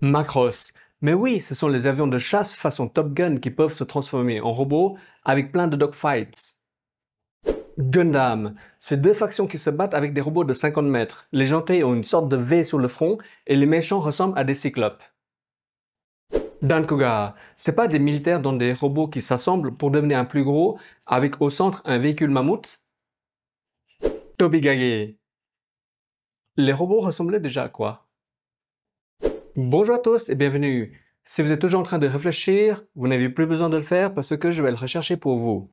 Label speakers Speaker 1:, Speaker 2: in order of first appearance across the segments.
Speaker 1: Macross. Mais oui, ce sont les avions de chasse façon Top Gun qui peuvent se transformer en robots avec plein de dogfights. Gundam. C'est deux factions qui se battent avec des robots de 50 mètres. Les gentils ont une sorte de V sur le front et les méchants ressemblent à des cyclopes. Dankuga. C'est pas des militaires dont des robots qui s'assemblent pour devenir un plus gros avec au centre un véhicule mammouth. Tobigage. Les robots ressemblaient déjà à quoi? Bonjour à tous et bienvenue. Si vous êtes toujours en train de réfléchir, vous n'avez plus besoin de le faire parce que je vais le rechercher pour vous.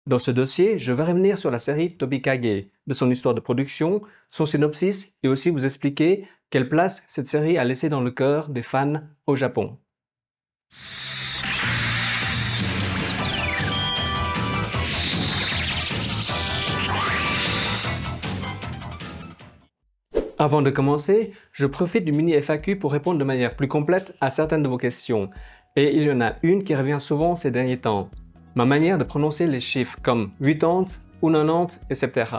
Speaker 1: Dans ce dossier, je vais revenir sur la série Tobikage, de son histoire de production, son synopsis et aussi vous expliquer quelle place cette série a laissé dans le cœur des fans au Japon. Avant de commencer, je profite du mini FAQ pour répondre de manière plus complète à certaines de vos questions. Et il y en a une qui revient souvent ces derniers temps. Ma manière de prononcer les chiffres comme 80 ou 90, etc.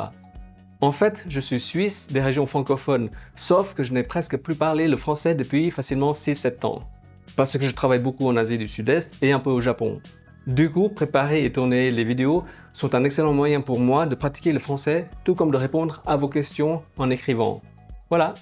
Speaker 1: En fait, je suis suisse des régions francophones, sauf que je n'ai presque plus parlé le français depuis facilement 6-7 ans. Parce que je travaille beaucoup en Asie du Sud-Est et un peu au Japon. Du coup, préparer et tourner les vidéos sont un excellent moyen pour moi de pratiquer le français, tout comme de répondre à vos questions en écrivant. Voilà.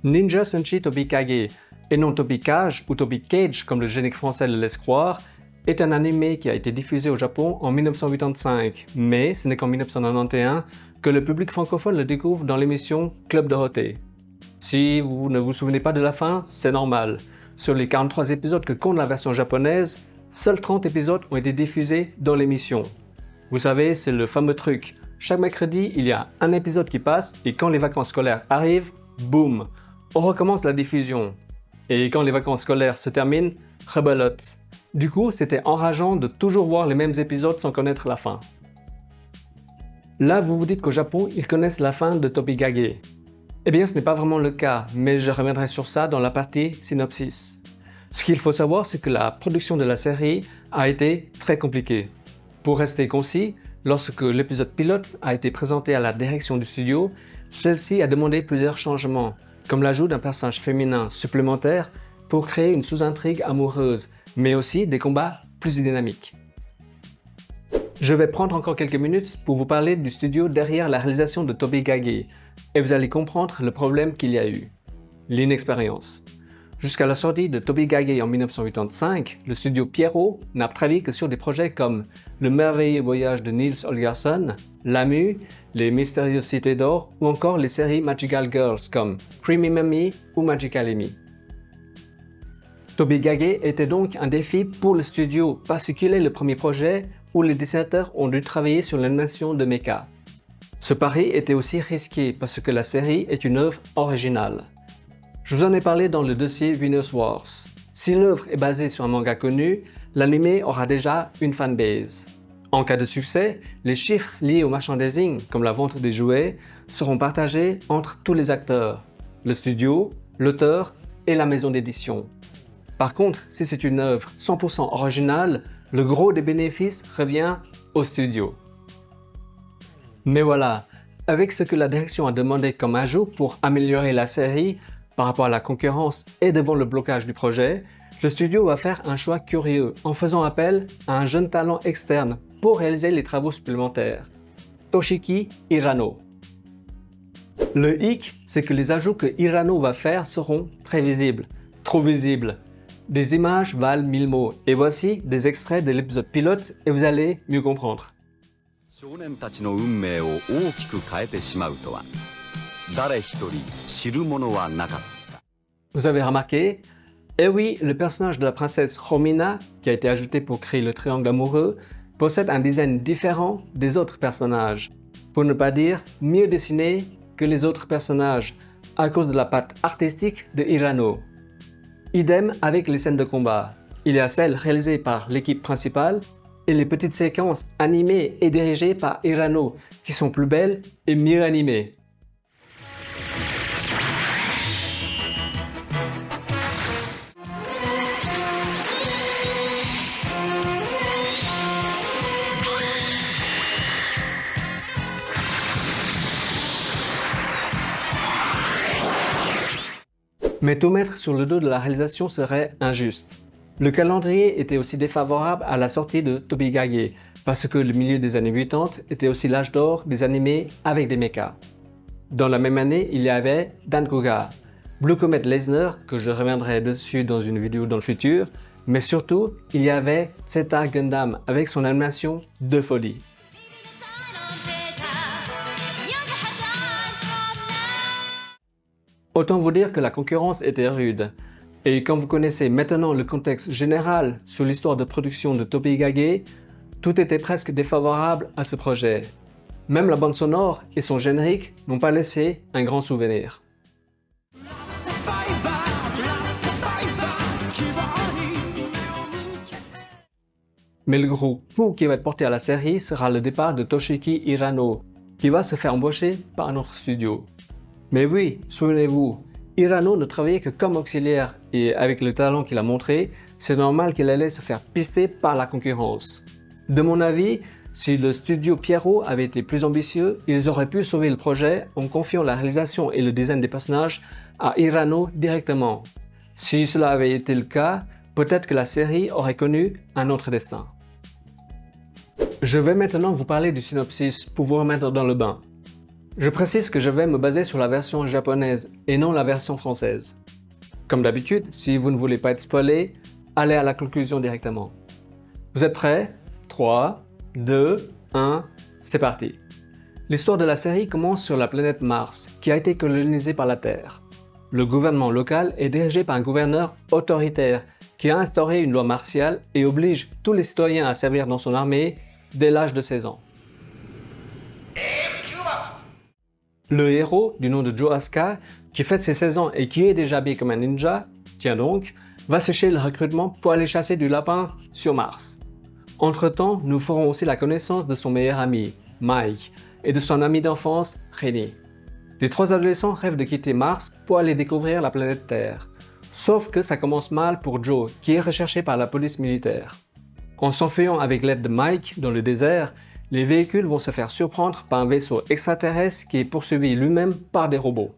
Speaker 1: Ninja Senshi Tobikage, et non Tobikage ou Tobikage comme le générique français le laisse croire, est un anime qui a été diffusé au Japon en 1985, mais ce n'est qu'en 1991 que le public francophone le découvre dans l'émission Club Dorothée. Si vous ne vous souvenez pas de la fin, c'est normal. Sur les 43 épisodes que compte la version japonaise, seuls 30 épisodes ont été diffusés dans l'émission. Vous savez, c'est le fameux truc. Chaque mercredi, il y a un épisode qui passe et quand les vacances scolaires arrivent, boum, on recommence la diffusion. Et quand les vacances scolaires se terminent, rebelote. Du coup, c'était enrageant de toujours voir les mêmes épisodes sans connaître la fin. Là, vous vous dites qu'au Japon, ils connaissent la fin de Tobikage. Eh bien, ce n'est pas vraiment le cas, mais je reviendrai sur ça dans la partie synopsis. Ce qu'il faut savoir, c'est que la production de la série a été très compliquée. Pour rester concis, lorsque l'épisode pilote a été présenté à la direction du studio, celle-ci a demandé plusieurs changements, comme l'ajout d'un personnage féminin supplémentaire pour créer une sous-intrigue amoureuse, mais aussi des combats plus dynamiques. Je vais prendre encore quelques minutes pour vous parler du studio derrière la réalisation de Tobikage, et vous allez comprendre le problème qu'il y a eu. L'inexpérience. Jusqu'à la sortie de Tobikage en 1985, le studio Pierrot n'a travaillé que sur des projets comme Le merveilleux voyage de Niels Holgersson, Lamu, Les mystérieuses cités d'or ou encore les séries Magical Girls comme Creamy Mummy ou Magical Amy. Tobikage était donc un défi pour le studio parce qu'il est le premier projet où les dessinateurs ont dû travailler sur l'animation de mecha. Ce pari était aussi risqué parce que la série est une œuvre originale. Je vous en ai parlé dans le dossier Venus Wars. Si l'œuvre est basée sur un manga connu, l'anime aura déjà une fanbase. En cas de succès, les chiffres liés au merchandising, comme la vente des jouets, seront partagés entre tous les acteurs, le studio, l'auteur et la maison d'édition. Par contre, si c'est une œuvre 100% originale, le gros des bénéfices revient au studio. Mais voilà, avec ce que la direction a demandé comme ajout pour améliorer la série, par rapport à la concurrence et devant le blocage du projet, le studio va faire un choix curieux en faisant appel à un jeune talent externe pour réaliser les travaux supplémentaires, Toshiki Hirano. Le hic, c'est que les ajouts que Hirano va faire seront très visibles, trop visibles. Des images valent 1000 mots et voici des extraits de l'épisode pilote et vous allez mieux comprendre. Vous avez remarqué? Eh oui, le personnage de la princesse Romina, qui a été ajouté pour créer le triangle amoureux, possède un design différent des autres personnages. Pour ne pas dire mieux dessiné que les autres personnages, à cause de la patte artistique de Hirano. Idem avec les scènes de combat. Il y a celles réalisées par l'équipe principale et les petites séquences animées et dirigées par Hirano, qui sont plus belles et mieux animées. Mais tout mettre sur le dos de la réalisation serait injuste. Le calendrier était aussi défavorable à la sortie de Tobigage, parce que le milieu des années 80 était aussi l'âge d'or des animés avec des mechas. Dans la même année, il y avait Dankuga, Blue Comet Laser, que je reviendrai dessus dans une vidéo dans le futur, mais surtout, il y avait Zeta Gundam avec son animation de folie. Autant vous dire que la concurrence était rude. Et comme vous connaissez maintenant le contexte général sur l'histoire de production de Tobigage, tout était presque défavorable à ce projet. Même la bande sonore et son générique n'ont pas laissé un grand souvenir. Mais le gros coup qui va être porté à la série sera le départ de Toshiki Hirano, qui va se faire embaucher par un autre studio. Mais oui, souvenez-vous, Hirano ne travaillait que comme auxiliaire et avec le talent qu'il a montré, c'est normal qu'il allait se faire pister par la concurrence. De mon avis, si le studio Pierrot avait été plus ambitieux, ils auraient pu sauver le projet en confiant la réalisation et le design des personnages à Hirano directement. Si cela avait été le cas, peut-être que la série aurait connu un autre destin. Je vais maintenant vous parler du synopsis pour vous remettre dans le bain. Je précise que je vais me baser sur la version japonaise et non la version française. Comme d'habitude, si vous ne voulez pas être spoilé, allez à la conclusion directement. Vous êtes prêts? 3, 2, 1, c'est parti. L'histoire de la série commence sur la planète Mars, qui a été colonisée par la Terre. Le gouvernement local est dirigé par un gouverneur autoritaire qui a instauré une loi martiale et oblige tous les citoyens à servir dans son armée dès l'âge de 16 ans. Le héros, du nom de Joe Asuka, qui fête ses 16 ans et qui est déjà habillé comme un ninja, tiens donc, va sécher le recrutement pour aller chasser du lapin sur Mars. Entre-temps, nous ferons aussi la connaissance de son meilleur ami, Mike, et de son ami d'enfance, Rennie. Les trois adolescents rêvent de quitter Mars pour aller découvrir la planète Terre. Sauf que ça commence mal pour Joe, qui est recherché par la police militaire. En s'enfuyant avec l'aide de Mike dans le désert, les véhicules vont se faire surprendre par un vaisseau extraterrestre qui est poursuivi lui-même par des robots.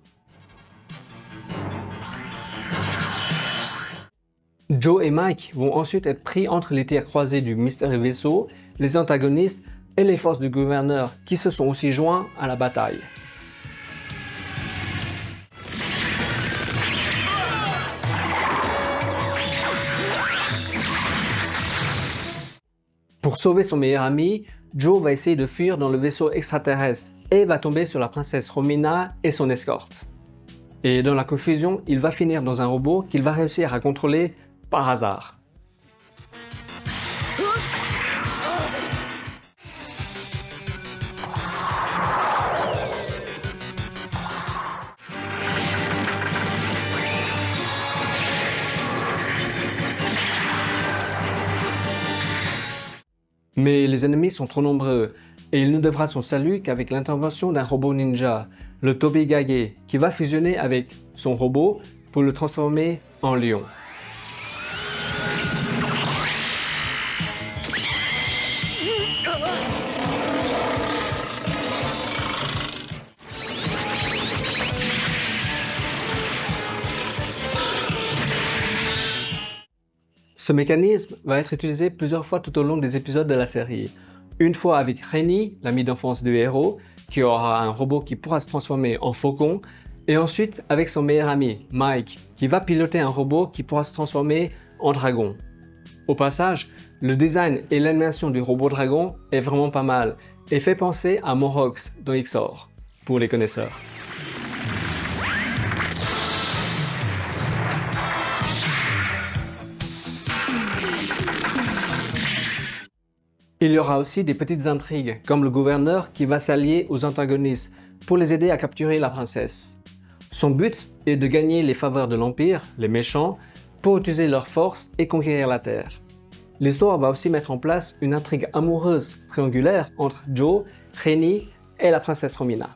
Speaker 1: Joe et Mike vont ensuite être pris entre les tirs croisés du mystérieux vaisseau, les antagonistes et les forces du gouverneur qui se sont aussi joints à la bataille. Pour sauver son meilleur ami, Joe va essayer de fuir dans le vaisseau extraterrestre et va tomber sur la princesse Romina et son escorte. Et dans la confusion, il va finir dans un robot qu'il va réussir à contrôler par hasard. Mais les ennemis sont trop nombreux et il ne devra son salut qu'avec l'intervention d'un robot ninja, le Tobigage, qui va fusionner avec son robot pour le transformer en lion. Ce mécanisme va être utilisé plusieurs fois tout au long des épisodes de la série. Une fois avec Rennie, l'ami d'enfance du héros, qui aura un robot qui pourra se transformer en faucon, et ensuite avec son meilleur ami, Mike, qui va piloter un robot qui pourra se transformer en dragon. Au passage, le design et l'animation du robot dragon est vraiment pas mal, et fait penser à Morox dans XOR, pour les connaisseurs. Il y aura aussi des petites intrigues, comme le gouverneur qui va s'allier aux antagonistes pour les aider à capturer la princesse. Son but est de gagner les faveurs de l'Empire, les méchants, pour utiliser leur force et conquérir la Terre. L'histoire va aussi mettre en place une intrigue amoureuse triangulaire entre Joe, Rennie et la princesse Romina.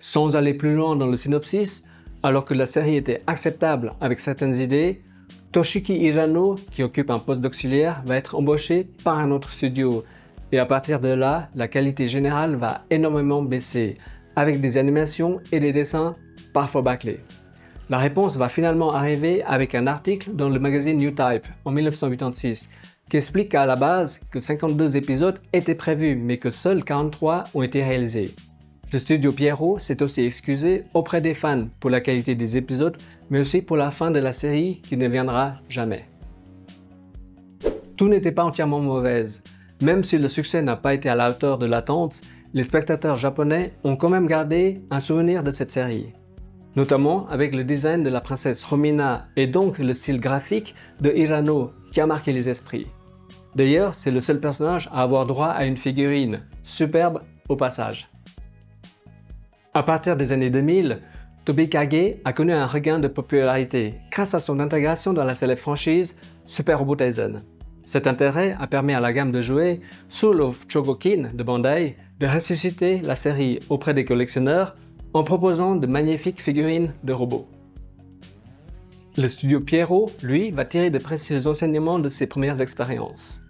Speaker 1: Sans aller plus loin dans le synopsis, alors que la série était acceptable avec certaines idées, Toshiki Hirano, qui occupe un poste d'auxiliaire, va être embauché par un autre studio, et à partir de là, la qualité générale va énormément baisser, avec des animations et des dessins parfois bâclés. La réponse va finalement arriver avec un article dans le magazine New Type en 1986 qui explique qu'à la base, que 52 épisodes étaient prévus mais que seuls 43 ont été réalisés. Le studio Pierrot s'est aussi excusé auprès des fans pour la qualité des épisodes mais aussi pour la fin de la série qui ne viendra jamais. Tout n'était pas entièrement mauvaise. Même si le succès n'a pas été à la hauteur de l'attente, les spectateurs japonais ont quand même gardé un souvenir de cette série. Notamment avec le design de la princesse Romina et donc le style graphique de Hirano qui a marqué les esprits. D'ailleurs, c'est le seul personnage à avoir droit à une figurine, superbe au passage. À partir des années 2000, Tobikage a connu un regain de popularité grâce à son intégration dans la célèbre franchise Super Robot Taisen. Cet intérêt a permis à la gamme de jouets Soul of Chogokin de Bandai de ressusciter la série auprès des collectionneurs en proposant de magnifiques figurines de robots. Le studio Pierrot, lui, va tirer de précieux enseignements de ses premières expériences.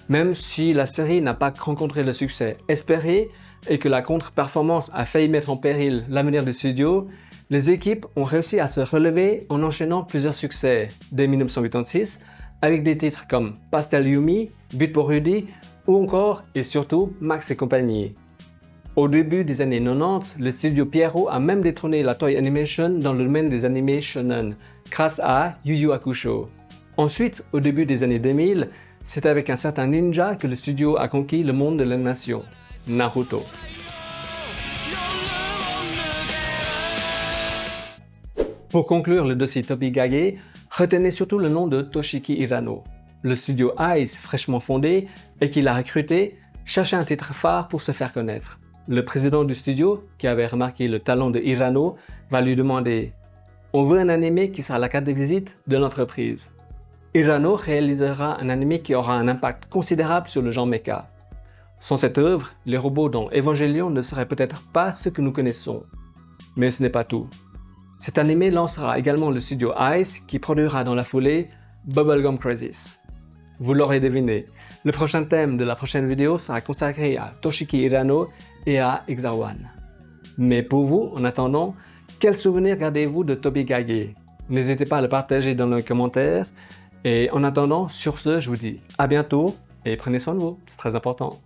Speaker 1: Même si la série n'a pas rencontré le succès espéré et que la contre-performance a failli mettre en péril l'avenir du studio, les équipes ont réussi à se relever en enchaînant plusieurs succès dès 1986 avec des titres comme Pastel Yumi, But pour Rudy ou encore et surtout Max et compagnie. Au début des années 90, le studio Pierrot a même détrôné la Toei Animation dans le domaine des animés shonen grâce à Yu Yu Hakusho. Ensuite, au début des années 2000, c'est avec un certain ninja que le studio a conquis le monde de l'animation, Naruto. Pour conclure le dossier Tobikage, retenez surtout le nom de Toshiki Hirano. Le studio Ice, fraîchement fondé et qu'il a recruté, cherchait un titre phare pour se faire connaître. Le président du studio, qui avait remarqué le talent de Hirano, va lui demander « On veut un animé qui sera la carte de visite de l'entreprise ». Hirano réalisera un animé qui aura un impact considérable sur le genre mecha. Sans cette œuvre, les robots dans Evangelion ne seraient peut-être pas ce que nous connaissons. Mais ce n'est pas tout. Cet animé lancera également le studio Ice qui produira dans la foulée Bubblegum Crisis. Vous l'aurez deviné, le prochain thème de la prochaine vidéo sera consacré à Toshiki Hirano et à Exawan. Mais pour vous, en attendant, quel souvenir gardez-vous de Tobikage? N'hésitez pas à le partager dans les commentaires. Et en attendant, sur ce, je vous dis à bientôt et prenez soin de vous, c'est très important.